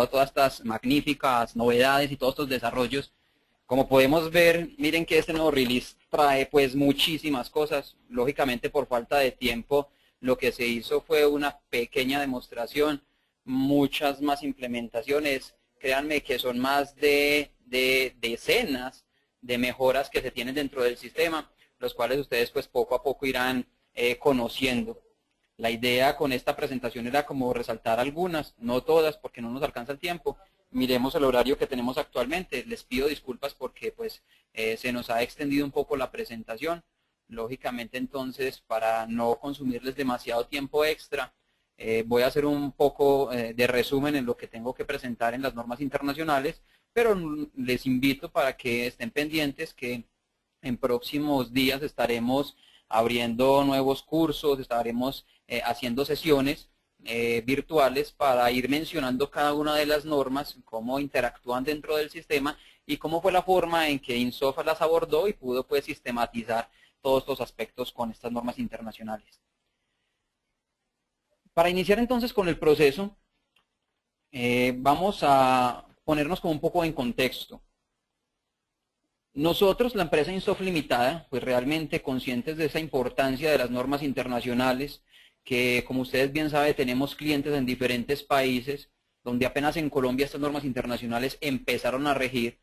todas estas magníficas novedades y todos estos desarrollos. Como podemos ver, miren que este nuevo release trae pues muchísimas cosas. Lógicamente por falta de tiempo lo que se hizo fue una pequeña demostración, muchas más implementaciones. Créanme que son más de decenas de mejoras que se tienen dentro del sistema, los cuales ustedes pues poco a poco irán conociendo. La idea con esta presentación era como resaltar algunas, no todas porque no nos alcanza el tiempo. Miremos el horario que tenemos actualmente. Les pido disculpas porque pues se nos ha extendido un poco la presentación. Lógicamente entonces, para no consumirles demasiado tiempo extra, voy a hacer un poco de resumen en lo que tengo que presentar en las normas internacionales, pero les invito para que estén pendientes que en próximos días estaremos abriendo nuevos cursos, estaremos haciendo sesiones virtuales para ir mencionando cada una de las normas, cómo interactúan dentro del sistema y cómo fue la forma en que INSOFA las abordó y pudo pues sistematizar todos estos aspectos con estas normas internacionales. Para iniciar entonces con el proceso, vamos a ponernos como un poco en contexto. Nosotros, la empresa INSOFA Limitada, pues realmente conscientes de esa importancia de las normas internacionales, que como ustedes bien saben tenemos clientes en diferentes países, donde apenas en Colombia estas normas internacionales empezaron a regir.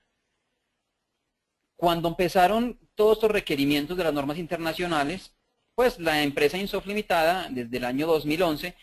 Cuando empezaron todos estos requerimientos de las normas internacionales, pues la empresa INSOFA Limitada, desde el año 2011,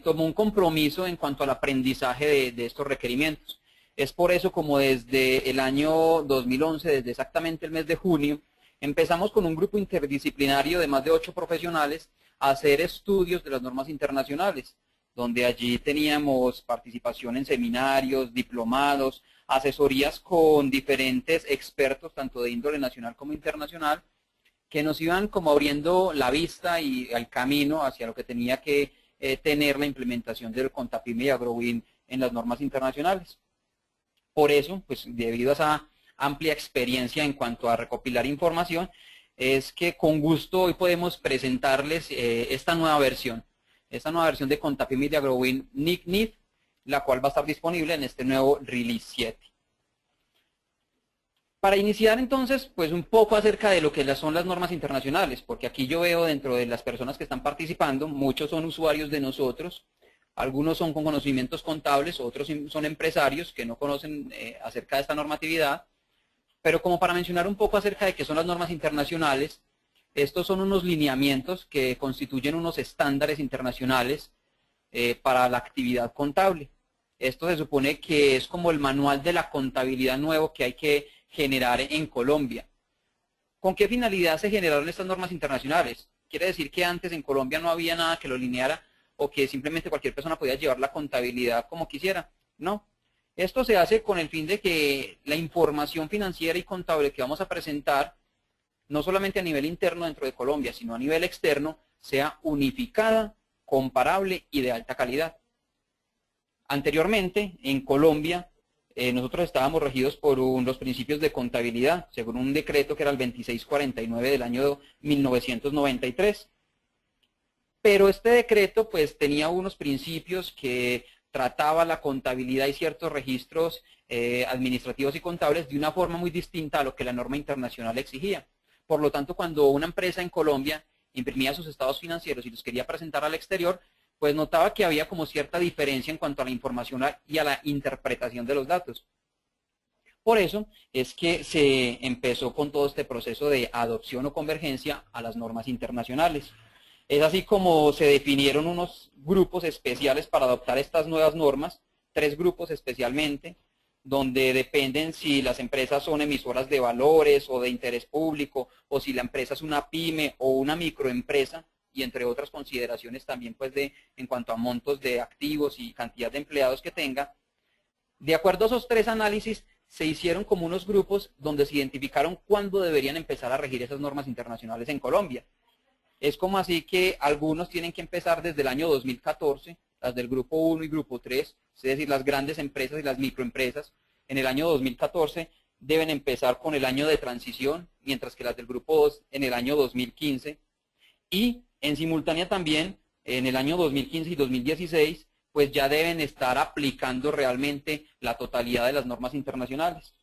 tomó un compromiso en cuanto al aprendizaje de estos requerimientos. Es por eso como desde el año 2011, desde exactamente el mes de junio, empezamos con un grupo interdisciplinario de más de 8 profesionales a hacer estudios de las normas internacionales, donde allí teníamos participación en seminarios, diplomados, asesorías con diferentes expertos, tanto de índole nacional como internacional, que nos iban como abriendo la vista y el camino hacia lo que tenía que tener la implementación del CONTAPYME y AGROWIN en las normas internacionales. Por eso, pues debido a esa amplia experiencia en cuanto a recopilar información, es que con gusto hoy podemos presentarles esta nueva versión de CONTAPYME y de AGROWIN NIC-NIF, la cual va a estar disponible en este nuevo Release 7. Para iniciar entonces, pues un poco acerca de lo que son las normas internacionales, porque aquí yo veo dentro de las personas que están participando, muchos son usuarios de nosotros, algunos son con conocimientos contables, otros son empresarios que no conocen acerca de esta normatividad, pero como para mencionar un poco acerca de qué son las normas internacionales, estos son unos lineamientos que constituyen unos estándares internacionales para la actividad contable. Esto se supone que es como el manual de la contabilidad nuevo que hay que generar en Colombia. ¿Con qué finalidad se generaron estas normas internacionales? Quiere decir que antes en Colombia no había nada que lo lineara o que simplemente cualquier persona podía llevar la contabilidad como quisiera. No. Esto se hace con el fin de que la información financiera y contable que vamos a presentar, no solamente a nivel interno dentro de Colombia, sino a nivel externo, sea unificada, comparable y de alta calidad. Anteriormente, en Colombia, nosotros estábamos regidos por los principios de contabilidad, según un decreto que era el 2649 del año 1993. Pero este decreto pues tenía unos principios que trataba la contabilidad y ciertos registros administrativos y contables de una forma muy distinta a lo que la norma internacional exigía. Por lo tanto, cuando una empresa en Colombia imprimía sus estados financieros y los quería presentar al exterior, pues notaba que había como cierta diferencia en cuanto a la información y a la interpretación de los datos. Por eso es que se empezó con todo este proceso de adopción o convergencia a las normas internacionales. Es así como se definieron unos grupos especiales para adoptar estas nuevas normas, 3 grupos especialmente, donde dependen si las empresas son emisoras de valores o de interés público, o si la empresa es una pyme o una microempresa, y entre otras consideraciones también pues en cuanto a montos de activos y cantidad de empleados que tenga. De acuerdo a esos 3 análisis, se hicieron como unos grupos donde se identificaron cuándo deberían empezar a regir esas normas internacionales en Colombia. Es como así que algunos tienen que empezar desde el año 2014, las del grupo 1 y grupo 3, es decir, las grandes empresas y las microempresas, en el año 2014 deben empezar con el año de transición, mientras que las del grupo 2 en el año 2015, y en simultánea también, en el año 2015 y 2016, pues ya deben estar aplicando realmente la totalidad de las normas internacionales.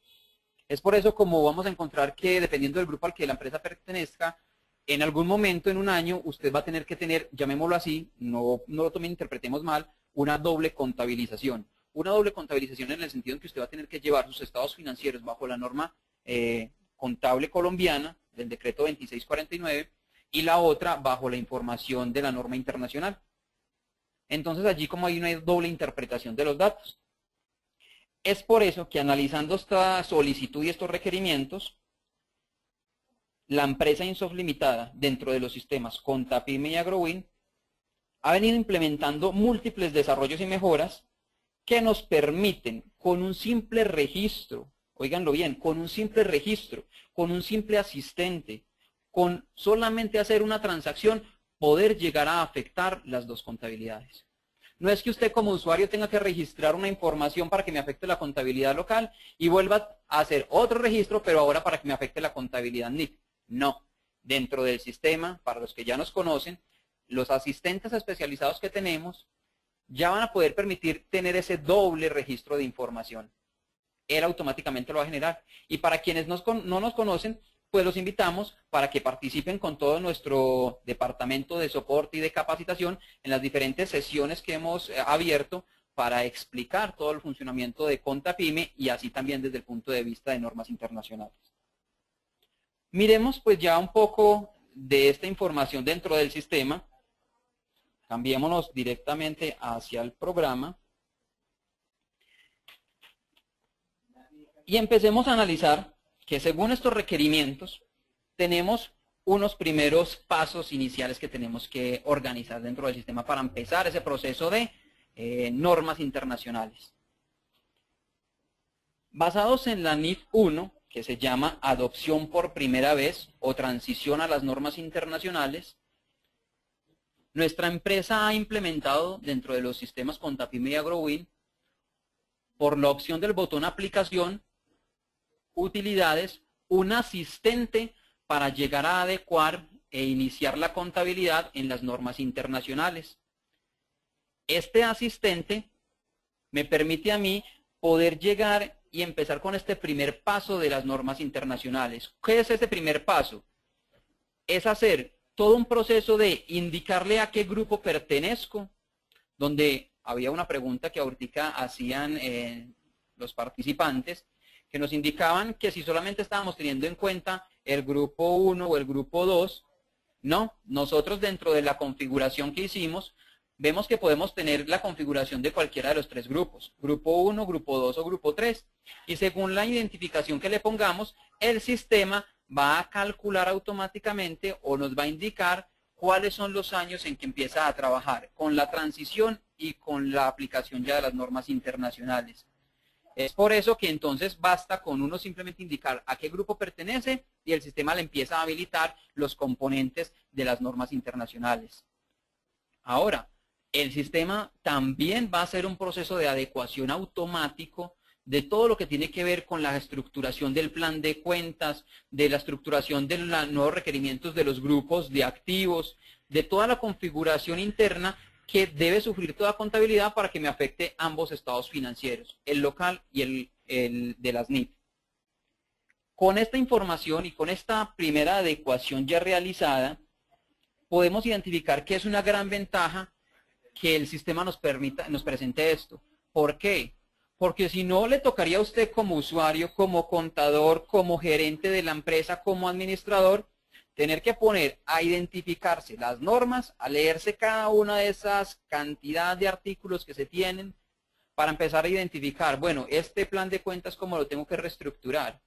Es por eso como vamos a encontrar que dependiendo del grupo al que la empresa pertenezca, en algún momento en un año usted va a tener que tener, llamémoslo así, no lo tomen, interpretemos mal, una doble contabilización. Una doble contabilización en el sentido en que usted va a tener que llevar sus estados financieros bajo la norma contable colombiana del decreto 2649 y la otra bajo la información de la norma internacional. Entonces allí como hay una doble interpretación de los datos. Es por eso que analizando esta solicitud y estos requerimientos, la empresa Insoft Limitada, dentro de los sistemas Contapyme y Agrowin, ha venido implementando múltiples desarrollos y mejoras que nos permiten, con un simple registro, óiganlo bien, con un simple registro, con un simple asistente, con solamente hacer una transacción, poder llegar a afectar las dos contabilidades. No es que usted como usuario tenga que registrar una información para que me afecte la contabilidad local y vuelva a hacer otro registro, pero ahora para que me afecte la contabilidad NIC. No. Dentro del sistema, para los que ya nos conocen, los asistentes especializados que tenemos ya van a poder permitir tener ese doble registro de información. Él automáticamente lo va a generar. Y para quienes no nos conocen, pues los invitamos para que participen con todo nuestro departamento de soporte y de capacitación en las diferentes sesiones que hemos abierto para explicar todo el funcionamiento de Contapyme y así también desde el punto de vista de normas internacionales. Miremos pues ya un poco de esta información dentro del sistema. Cambiémonos directamente hacia el programa. Y empecemos a analizar que según estos requerimientos tenemos unos primeros pasos iniciales que tenemos que organizar dentro del sistema para empezar ese proceso de normas internacionales. Basados en la NIF 1, que se llama adopción por primera vez o transición a las normas internacionales, nuestra empresa ha implementado dentro de los sistemas Contapyme y Agrowin, por la opción del botón aplicación, utilidades, un asistente para llegar a adecuar e iniciar la contabilidad en las normas internacionales. Este asistente me permite a mí poder llegar y empezar con este primer paso de las normas internacionales. ¿Qué es ese primer paso? Es hacer todo un proceso de indicarle a qué grupo pertenezco, donde había una pregunta que ahorita hacían los participantes, que nos indicaban que si solamente estábamos teniendo en cuenta el grupo 1 o el grupo 2, no, nosotros dentro de la configuración que hicimos, vemos que podemos tener la configuración de cualquiera de los tres grupos, grupo 1, grupo 2 o grupo 3, y según la identificación que le pongamos, el sistema va a calcular automáticamente o nos va a indicar cuáles son los años en que empieza a trabajar con la transición y con la aplicación ya de las normas internacionales. Es por eso que entonces basta con uno simplemente indicar a qué grupo pertenece y el sistema le empieza a habilitar los componentes de las normas internacionales. Ahora, el sistema también va a hacer un proceso de adecuación automático de todo lo que tiene que ver con la estructuración del plan de cuentas, de la estructuración de los nuevos requerimientos de los grupos de activos, de toda la configuración interna que debe sufrir toda contabilidad para que me afecte ambos estados financieros, el local y el de las NIF. Con esta información y con esta primera adecuación ya realizada, podemos identificar que es una gran ventaja que el sistema nos presente esto. ¿Por qué? Porque si no, le tocaría a usted como usuario, como contador, como gerente de la empresa, como administrador, tener que poner a identificarse las normas, a leerse cada una de esas cantidad de artículos que se tienen, para empezar a identificar, bueno, este plan de cuentas, ¿cómo lo tengo que reestructurar?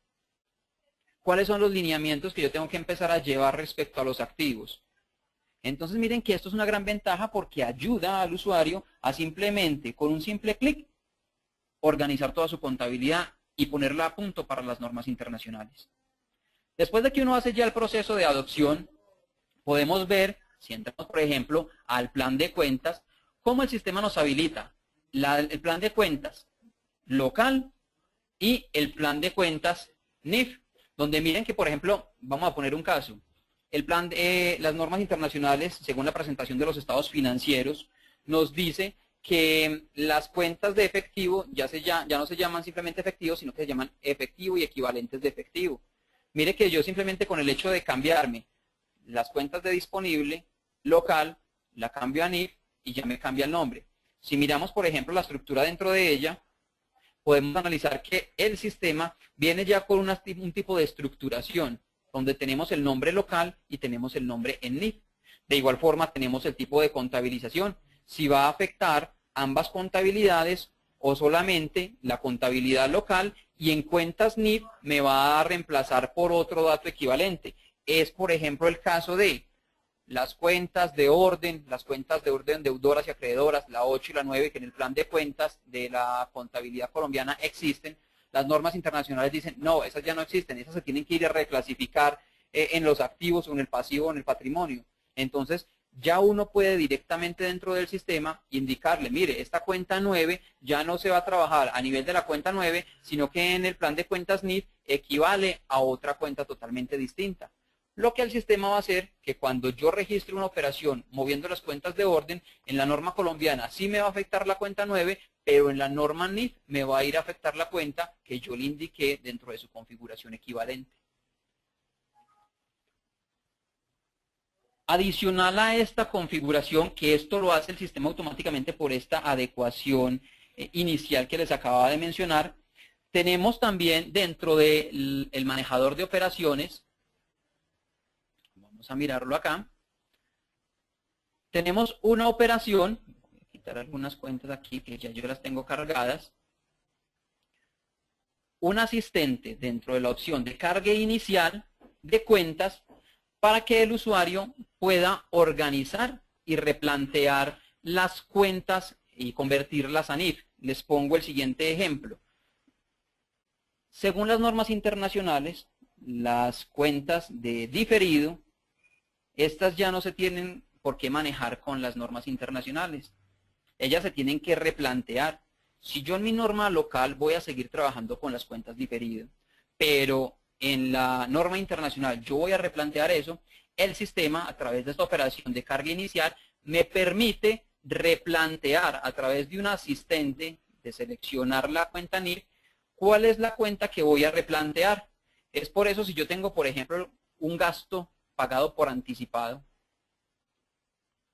¿Cuáles son los lineamientos que yo tengo que empezar a llevar respecto a los activos? Entonces miren que esto es una gran ventaja porque ayuda al usuario a simplemente, con un simple clic, organizar toda su contabilidad y ponerla a punto para las normas internacionales. Después de que uno hace ya el proceso de adopción, podemos ver, si entramos por ejemplo al plan de cuentas, cómo el sistema nos habilita el plan de cuentas local y el plan de cuentas NIF, donde miren que por ejemplo, vamos a poner un caso, el plan de las normas internacionales, según la presentación de los estados financieros, nos dice que las cuentas de efectivo ya no se llaman simplemente efectivo, sino que se llaman efectivo y equivalentes de efectivo. Mire que yo simplemente con el hecho de cambiarme las cuentas de disponible local, la cambio a NIF y ya me cambia el nombre. Si miramos, por ejemplo, la estructura dentro de ella, podemos analizar que el sistema viene ya con un tipo de estructuración, donde tenemos el nombre local y tenemos el nombre en NIF. De igual forma, tenemos el tipo de contabilización, si va a afectar ambas contabilidades o solamente la contabilidad local, y en cuentas NIF me va a reemplazar por otro dato equivalente. Es, por ejemplo, el caso de las cuentas de orden deudoras y acreedoras, la 8 y la 9, que en el plan de cuentas de la contabilidad colombiana existen. Las normas internacionales dicen, no, esas ya no existen, esas se tienen que ir a reclasificar en los activos o en el pasivo o en el patrimonio. Entonces, ya uno puede directamente dentro del sistema indicarle, mire, esta cuenta 9 ya no se va a trabajar a nivel de la cuenta 9, sino que en el plan de cuentas NIF equivale a otra cuenta totalmente distinta. Lo que el sistema va a hacer que cuando yo registre una operación moviendo las cuentas de orden, en la norma colombiana sí me va a afectar la cuenta 9, pero en la norma NIF me va a ir a afectar la cuenta que yo le indiqué dentro de su configuración equivalente. Adicional a esta configuración, que esto lo hace el sistema automáticamente por esta adecuación inicial que les acababa de mencionar, tenemos también dentro del manejador de operaciones, vamos a mirarlo acá, tenemos una operación, voy a quitar algunas cuentas aquí que ya yo las tengo cargadas, un asistente dentro de la opción de cargue inicial de cuentas para que el usuario pueda organizar y replantear las cuentas y convertirlas a NIF. Les pongo el siguiente ejemplo. Según las normas internacionales, las cuentas de diferido, estas ya no se tienen por qué manejar con las normas internacionales. Ellas se tienen que replantear. Si yo en mi norma local voy a seguir trabajando con las cuentas diferido, pero en la norma internacional yo voy a replantear eso, el sistema a través de esta operación de carga inicial me permite replantear a través de un asistente de seleccionar la cuenta NIF, cuál es la cuenta que voy a replantear. Es por eso si yo tengo, por ejemplo, un gasto pagado por anticipado,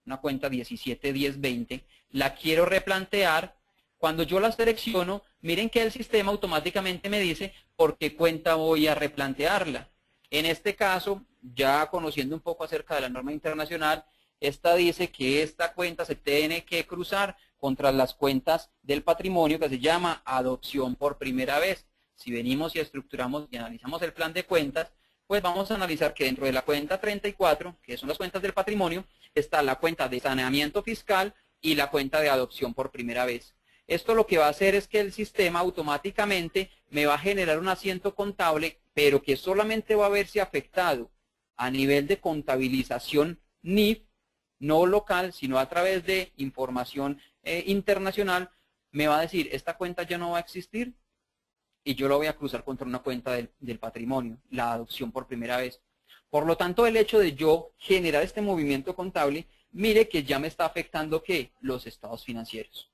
una cuenta 171020, la quiero replantear. Cuando yo la selecciono, miren que el sistema automáticamente me dice por qué cuenta voy a replantearla. En este caso, ya conociendo un poco acerca de la norma internacional, esta dice que esta cuenta se tiene que cruzar contra las cuentas del patrimonio que se llama adopción por primera vez. Si venimos y estructuramos y analizamos el plan de cuentas, pues vamos a analizar que dentro de la cuenta 34, que son las cuentas del patrimonio, está la cuenta de saneamiento fiscal y la cuenta de adopción por primera vez. Esto lo que va a hacer es que el sistema automáticamente me va a generar un asiento contable, pero que solamente va a verse afectado a nivel de contabilización NIF, no local, sino a través de información internacional. Me va a decir, esta cuenta ya no va a existir y yo lo voy a cruzar contra una cuenta del patrimonio, la adopción por primera vez. Por lo tanto, el hecho de yo generar este movimiento contable, mire que ya me está afectando ¿qué? Los estados financieros.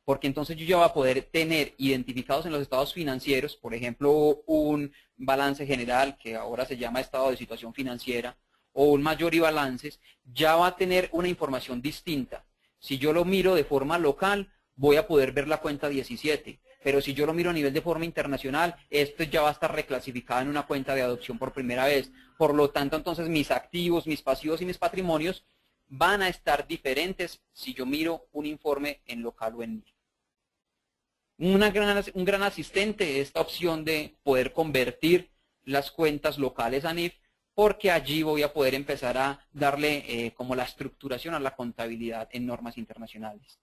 Porque entonces yo ya voy a poder tener identificados en los estados financieros, por ejemplo, un balance general, que ahora se llama estado de situación financiera, o un mayor y balances, ya va a tener una información distinta. Si yo lo miro de forma local, voy a poder ver la cuenta 17, pero si yo lo miro a nivel de forma internacional, esto ya va a estar reclasificado en una cuenta de adopción por primera vez. Por lo tanto, entonces mis activos, mis pasivos y mis patrimonios van a estar diferentes si yo miro un informe en local o en NIF. Un gran asistente esta opción de poder convertir las cuentas locales a NIF, porque allí voy a poder empezar a darle como la estructuración a la contabilidad en normas internacionales.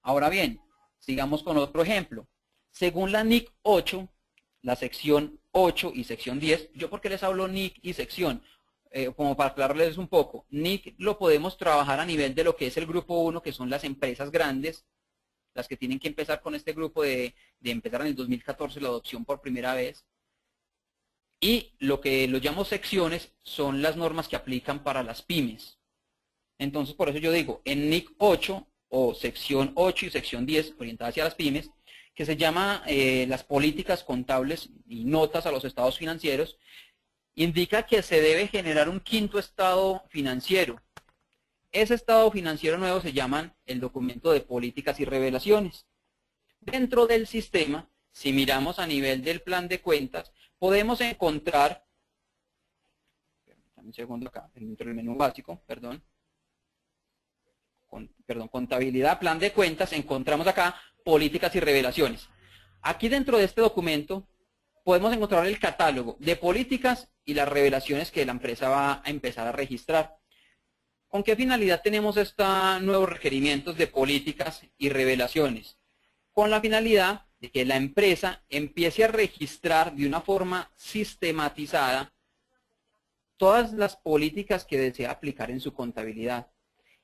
Ahora bien, sigamos con otro ejemplo. Según la NIC 8, la sección 8 y sección 10, ¿yo por qué les hablo NIC y sección? Como para aclararles un poco, NIC lo podemos trabajar a nivel de lo que es el grupo 1, que son las empresas grandes, las que tienen que empezar con este grupo de empezar en el 2014 la adopción por primera vez. Y lo que lo llamo secciones son las normas que aplican para las pymes. Entonces, por eso yo digo, en NIC 8 o sección 8 y sección 10, orientada hacia las pymes, que se llama las políticas contables y notas a los estados financieros, indica que se debe generar un quinto estado financiero. Ese estado financiero nuevo se llama el documento de políticas y revelaciones. Dentro del sistema, si miramos a nivel del plan de cuentas, podemos encontrar, un segundo acá, dentro del menú básico, contabilidad, plan de cuentas, encontramos acá políticas y revelaciones. Aquí dentro de este documento podemos encontrar el catálogo de políticas y las revelaciones que la empresa va a empezar a registrar. ¿Con qué finalidad tenemos estos nuevos requerimientos de políticas y revelaciones? Con la finalidad de que la empresa empiece a registrar de una forma sistematizada todas las políticas que desea aplicar en su contabilidad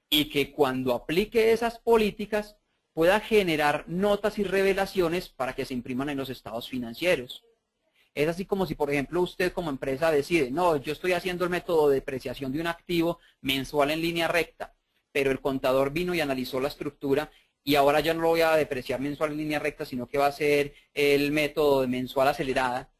y que cuando aplique esas políticas pueda generar notas y revelaciones para que se impriman en los estados financieros. Es así como si, por ejemplo, usted como empresa decide, no, yo estoy haciendo el método de depreciación de un activo mensual en línea recta, pero el contador vino y analizó la estructura y ahora ya no lo voy a depreciar mensual en línea recta, sino que va a ser el método de mensual acelerada.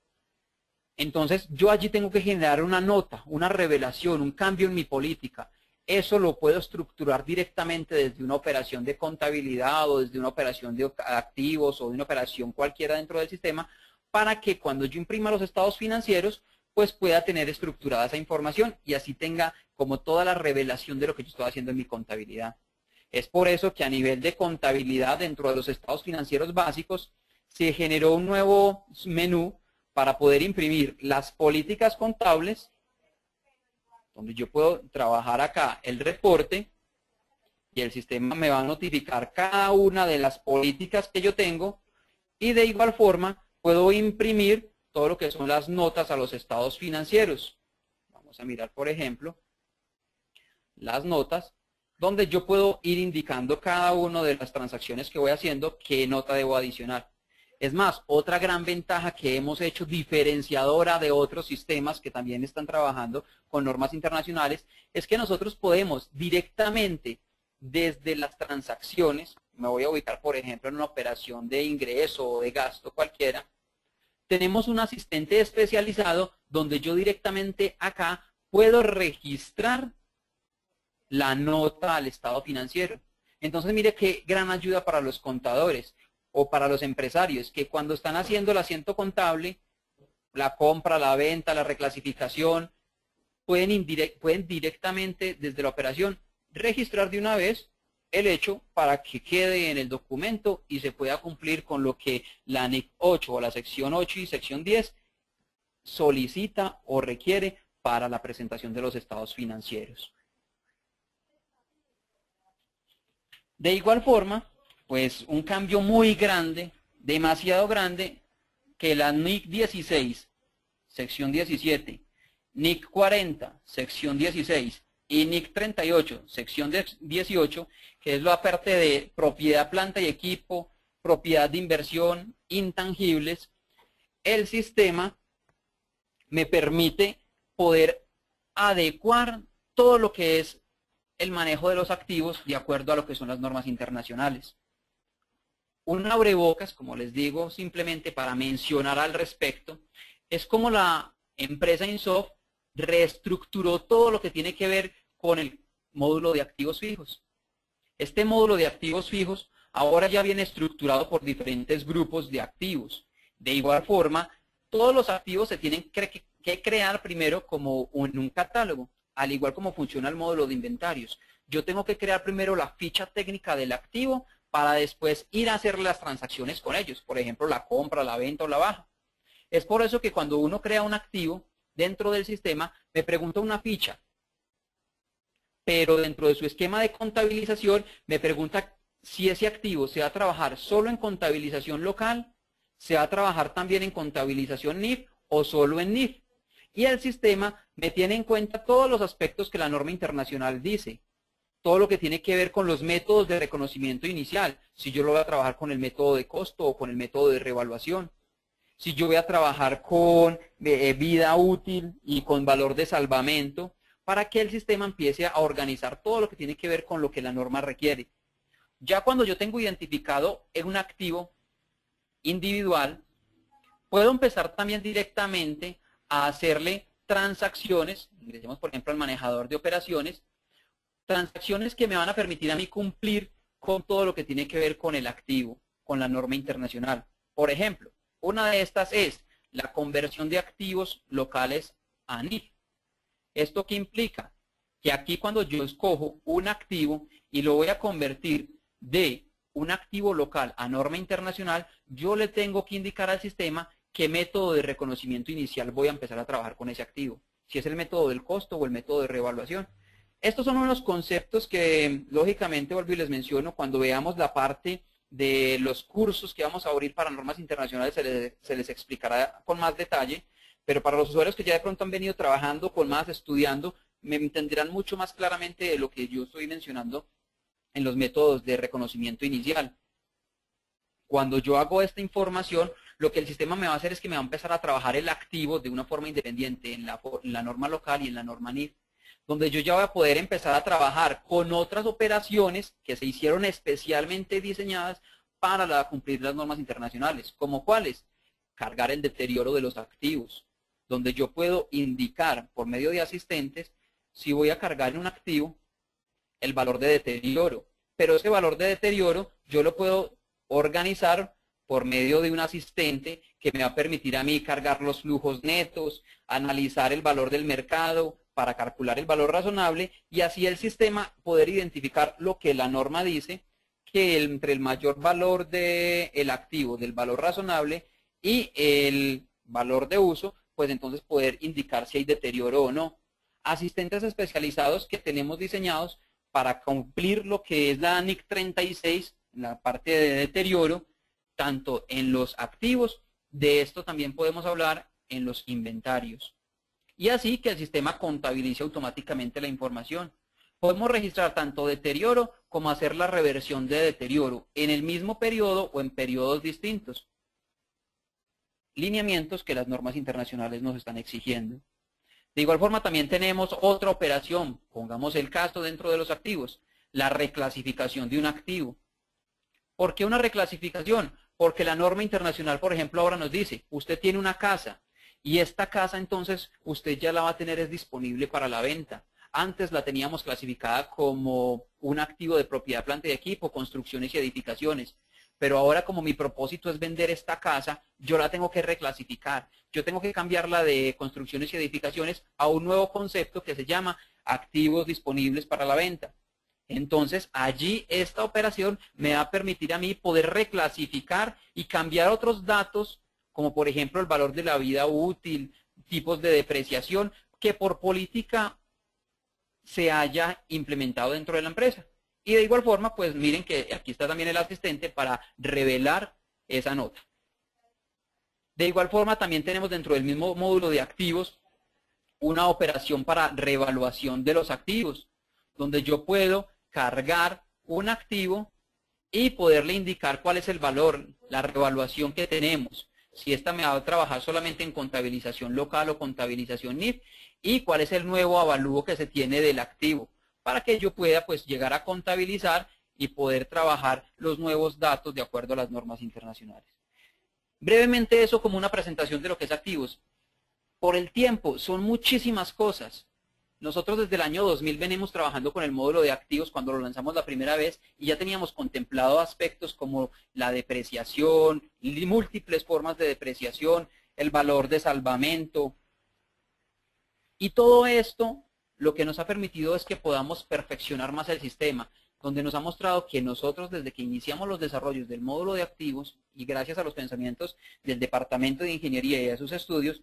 Entonces, yo allí tengo que generar una nota, una revelación, un cambio en mi política. Eso lo puedo estructurar directamente desde una operación de contabilidad o desde una operación de activos o de una operación cualquiera dentro del sistema, para que cuando yo imprima los estados financieros, pues pueda tener estructurada esa información y así tenga como toda la revelación de lo que yo estoy haciendo en mi contabilidad. Es por eso que a nivel de contabilidad dentro de los estados financieros básicos se generó un nuevo menú para poder imprimir las políticas contables, donde yo puedo trabajar acá el reporte y el sistema me va a notificar cada una de las políticas que yo tengo y de igual forma puedo imprimir todo lo que son las notas a los estados financieros. Vamos a mirar, por ejemplo, las notas, donde yo puedo ir indicando cada una de las transacciones que voy haciendo, qué nota debo adicionar. Es más, otra gran ventaja que hemos hecho diferenciadora de otros sistemas que también están trabajando con normas internacionales, es que nosotros podemos directamente desde las transacciones, me voy a ubicar por ejemplo en una operación de ingreso o de gasto cualquiera, tenemos un asistente especializado donde yo directamente acá puedo registrar la nota al estado financiero. Entonces mire qué gran ayuda para los contadores o para los empresarios, que cuando están haciendo el asiento contable, la compra, la venta, la reclasificación, pueden directamente desde la operación registrar de una vez el hecho para que quede en el documento y se pueda cumplir con lo que la NIC 8 o la sección 8 y sección 10 solicita o requiere para la presentación de los estados financieros. De igual forma, pues un cambio muy grande, demasiado grande, que la NIC 16, sección 17, NIC 40, sección 16 y NIC 38, sección 18, que es la parte de propiedad, planta y equipo, propiedad de inversión, intangibles. El sistema me permite poder adecuar todo lo que es el manejo de los activos de acuerdo a lo que son las normas internacionales. Un abrebocas, como les digo, simplemente para mencionar al respecto, es como la empresa Insoft reestructuró todo lo que tiene que ver con el módulo de activos fijos. Este módulo de activos fijos ahora ya viene estructurado por diferentes grupos de activos. De igual forma, todos los activos se tienen que crear primero como en un catálogo, al igual como funciona el módulo de inventarios. Yo tengo que crear primero la ficha técnica del activo para después ir a hacer las transacciones con ellos, por ejemplo, la compra, la venta o la baja. Es por eso que cuando uno crea un activo dentro del sistema, me pregunta una ficha, pero dentro de su esquema de contabilización me pregunta si ese activo se va a trabajar solo en contabilización local, se va a trabajar también en contabilización NIF o solo en NIF. Y el sistema me tiene en cuenta todos los aspectos que la norma internacional dice. Todo lo que tiene que ver con los métodos de reconocimiento inicial, si yo lo voy a trabajar con el método de costo o con el método de revaluación, si yo voy a trabajar con vida útil y con valor de salvamento, para que el sistema empiece a organizar todo lo que tiene que ver con lo que la norma requiere. Ya cuando yo tengo identificado en un activo individual, puedo empezar también directamente a hacerle transacciones, ingresemos por ejemplo al manejador de operaciones, transacciones que me van a permitir a mí cumplir con todo lo que tiene que ver con el activo, con la norma internacional. Por ejemplo, una de estas es la conversión de activos locales a NIF. ¿Esto qué implica? Que aquí cuando yo escojo un activo y lo voy a convertir de un activo local a norma internacional, yo le tengo que indicar al sistema qué método de reconocimiento inicial voy a empezar a trabajar con ese activo. Si es el método del costo o el método de revaluación. Estos son unos conceptos que, lógicamente, vuelvo y les menciono, cuando veamos la parte de los cursos que vamos a abrir para normas internacionales se les explicará con más detalle, pero para los usuarios que ya de pronto han venido trabajando con más, estudiando, me entenderán mucho más claramente de lo que yo estoy mencionando en los métodos de reconocimiento inicial. Cuando yo hago esta información, lo que el sistema me va a hacer es que me va a empezar a trabajar el activo de una forma independiente en la norma local y en la norma NIF, donde yo ya voy a poder empezar a trabajar con otras operaciones que se hicieron especialmente diseñadas para cumplir las normas internacionales, como cuáles, cargar el deterioro de los activos, donde yo puedo indicar por medio de asistentes si voy a cargar en un activo el valor de deterioro, pero ese valor de deterioro yo lo puedo organizar por medio de un asistente que me va a permitir a mí cargar los flujos netos, analizar el valor del mercado para calcular el valor razonable y así el sistema poder identificar lo que la norma dice, que entre el mayor valor del activo, del valor razonable y el valor de uso, pues entonces poder indicar si hay deterioro o no. Asistentes especializados que tenemos diseñados para cumplir lo que es la NIC 36, la parte de deterioro, tanto en los activos, de esto también podemos hablar en los inventarios. Y así que el sistema contabilice automáticamente la información. Podemos registrar tanto deterioro como hacer la reversión de deterioro en el mismo periodo o en periodos distintos. Lineamientos que las normas internacionales nos están exigiendo. De igual forma también tenemos otra operación, pongamos el caso dentro de los activos, la reclasificación de un activo. ¿Por qué una reclasificación? Porque la norma internacional, por ejemplo, ahora nos dice, usted tiene una casa y esta casa entonces usted ya la va a tener disponible para la venta. Antes la teníamos clasificada como un activo de propiedad, planta y equipo, construcciones y edificaciones. Pero ahora como mi propósito es vender esta casa, yo la tengo que reclasificar. Yo tengo que cambiarla de construcciones y edificaciones a un nuevo concepto que se llama activos disponibles para la venta. Entonces, allí esta operación me va a permitir a mí poder reclasificar y cambiar otros datos, como por ejemplo el valor de la vida útil, tipos de depreciación, que por política se haya implementado dentro de la empresa. Y de igual forma, pues miren que aquí está también el asistente para revelar esa nota. De igual forma, también tenemos dentro del mismo módulo de activos una operación para revaluación de los activos, donde yo puedo cargar un activo y poderle indicar cuál es el valor, la revaluación que tenemos. Si esta me va a trabajar solamente en contabilización local o contabilización NIF y cuál es el nuevo avalúo que se tiene del activo para que yo pueda pues llegar a contabilizar y poder trabajar los nuevos datos de acuerdo a las normas internacionales. Brevemente eso como una presentación de lo que es activos. Por el tiempo, son muchísimas cosas. Nosotros desde el año 2000 venimos trabajando con el módulo de activos cuando lo lanzamos la primera vez y ya teníamos contemplado aspectos como la depreciación, múltiples formas de depreciación, el valor de salvamento. Y todo esto lo que nos ha permitido es que podamos perfeccionar más el sistema, donde nos ha mostrado que nosotros desde que iniciamos los desarrollos del módulo de activos y gracias a los pensamientos del Departamento de Ingeniería y a sus estudios,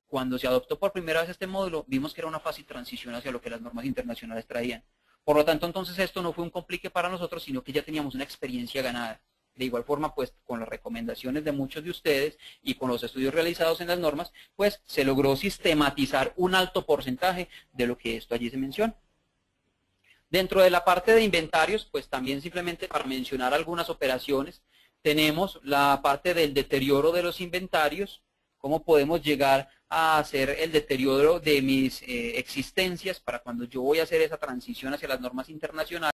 cuando se adoptó por primera vez este módulo, vimos que era una fácil transición hacia lo que las normas internacionales traían. Por lo tanto, entonces esto no fue un complique para nosotros, sino que ya teníamos una experiencia ganada. De igual forma, pues con las recomendaciones de muchos de ustedes y con los estudios realizados en las normas, pues se logró sistematizar un alto porcentaje de lo que esto allí se menciona. Dentro de la parte de inventarios, pues también simplemente para mencionar algunas operaciones, tenemos la parte del deterioro de los inventarios, cómo podemos llegar a hacer el deterioro de mis existencias para cuando yo voy a hacer esa transición hacia las normas internacionales.